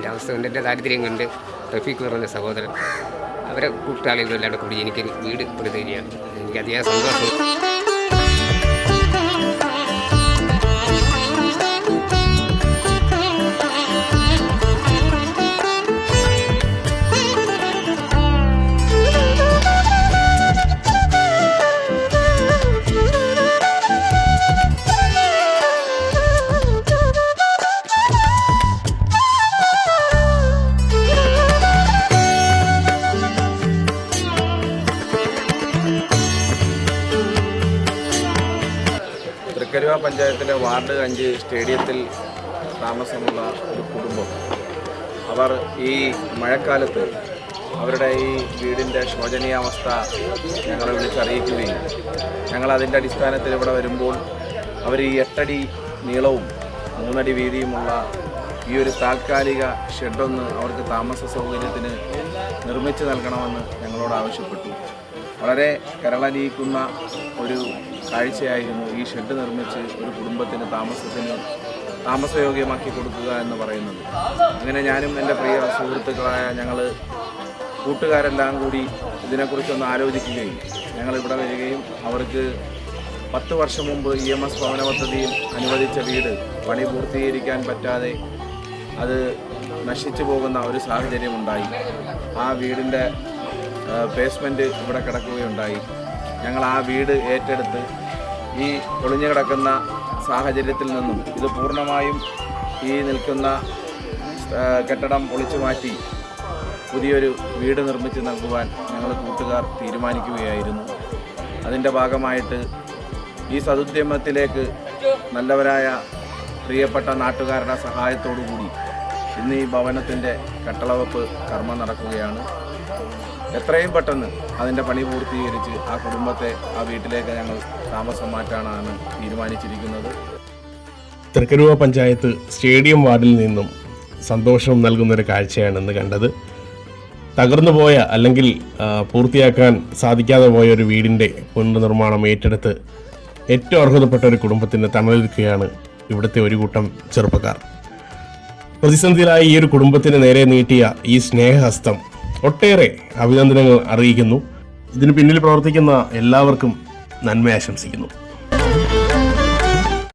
എൻ്റെ അവസ്ഥ കൊണ്ട് എൻ്റെ ദാരിദ്ര്യം കൊണ്ട് റഫീഖ് പറഞ്ഞ സഹോദരൻ അവരെ കൂട്ടാളികളെല്ലാം കൂടി എനിക്കൊരു വീട് പ്രതികരിയാണ്. എനിക്ക് അതിയായ സന്തോഷം. തൃക്കരുവ പഞ്ചായത്തിലെ വാർഡ് 5 സ്റ്റേഡിയത്തിൽ താമസമുള്ള ഒരു കുടുംബം, അവർ ഈ മഴക്കാലത്ത് അവരുടെ ഈ വീടിൻ്റെ ശോചനീയാവസ്ഥ ഞങ്ങളെ വിളിച്ചറിയിക്കുകയും ഞങ്ങൾ അതിൻ്റെ അടിസ്ഥാനത്തിൽ ഇവിടെ വരുമ്പോൾ അവർ ഈ 8 അടി നീളവും 3 അടി വീതിയുമുള്ള ഈ ഒരു താൽക്കാലിക ഷെഡൊന്ന് അവർക്ക് താമസ സൗകര്യത്തിന് നിർമ്മിച്ചു നൽകണമെന്ന് ഞങ്ങളോട് ആവശ്യപ്പെട്ടു. വളരെ കരളലിയിക്കുന്ന ഒരു കാഴ്ചയായിരുന്നു ഈ ഷെഡ് നിർമ്മിച്ച് ഒരു കുടുംബത്തിന് താമസയോഗ്യമാക്കി കൊടുക്കുക എന്ന് പറയുന്നത്. അങ്ങനെ ഞാനും എൻ്റെ പ്രിയ സുഹൃത്തുക്കളായ ഞങ്ങൾ കൂട്ടുകാരെല്ലാം കൂടി ഇതിനെക്കുറിച്ചൊന്ന് ആലോചിക്കുകയും ഞങ്ങളിവിടെ വരികയും അവർക്ക് 10 വർഷം മുമ്പ് EMS ഭവന പദ്ധതിയിൽ അനുവദിച്ച വീട് പണി പൂർത്തീകരിക്കാൻ പറ്റാതെ അത് നശിച്ചു പോകുന്ന ഒരു സാഹചര്യമുണ്ടായി. ആ വീടിൻ്റെ ബേസ്മെൻറ്റ് ഇവിടെ കിടക്കുകയുണ്ടായി. ഞങ്ങൾ ആ വീട് ഏറ്റെടുത്ത് ഈ ഒളിഞ്ഞു കിടക്കുന്ന സാഹചര്യത്തിൽ നിന്നും ഇത് പൂർണ്ണമായും ഈ നിൽക്കുന്ന കെട്ടിടം പൊളിച്ചു മാറ്റി പുതിയൊരു വീട് നിർമ്മിച്ച് നൽകുവാൻ ഞങ്ങൾ കൂട്ടുകാർ തീരുമാനിക്കുകയായിരുന്നു. അതിൻ്റെ ഭാഗമായിട്ട് ഈ സദുദ്യമത്തിലേക്ക് നല്ലവരായ പ്രിയപ്പെട്ട നാട്ടുകാരുടെ സഹായത്തോടു കൂടി ഇന്ന് ഈ ഭവനത്തിൻ്റെ കെട്ടളവെപ്പ് കർമ്മം നടക്കുകയാണ്. എത്രയും പെട്ടെന്ന് അതിൻ്റെ പണി പൂർത്തീകരിച്ച് ആ കുടുംബത്തെ ആ വീട്ടിലേക്ക് ഞങ്ങൾ താമസം മാറ്റാനാണ് തീരുമാനിച്ചിരിക്കുന്നത്. തൃക്കരുവ പഞ്ചായത്ത് സ്റ്റേഡിയം വാർഡിൽ നിന്നും സന്തോഷം നൽകുന്നൊരു കാഴ്ചയാണ് ഇന്ന് കണ്ടത്. തകർന്നു പോയ അല്ലെങ്കിൽ പൂർത്തിയാക്കാൻ സാധിക്കാതെ പോയ ഒരു വീടിൻ്റെ പുനർനിർമ്മാണം ഏറ്റെടുത്ത് ഏറ്റവും അർഹതപ്പെട്ട ഒരു കുടുംബത്തിന് തണലൊരുക്കുകയാണ് ഇവിടുത്തെ ഒരു കൂട്ടം ചെറുപ്പക്കാർ. പ്രതിസന്ധിയിലായ ഈ ഒരു കുടുംബത്തിന് നേരെ നീട്ടിയ ഈ സ്നേഹഹസ്തം ഒട്ടേറെ അഭിനന്ദനങ്ങൾ അറിയിക്കുന്നു. ഇതിന് പിന്നിൽ പ്രവർത്തിക്കുന്ന എല്ലാവർക്കും നന്മ ആശംസിക്കുന്നു.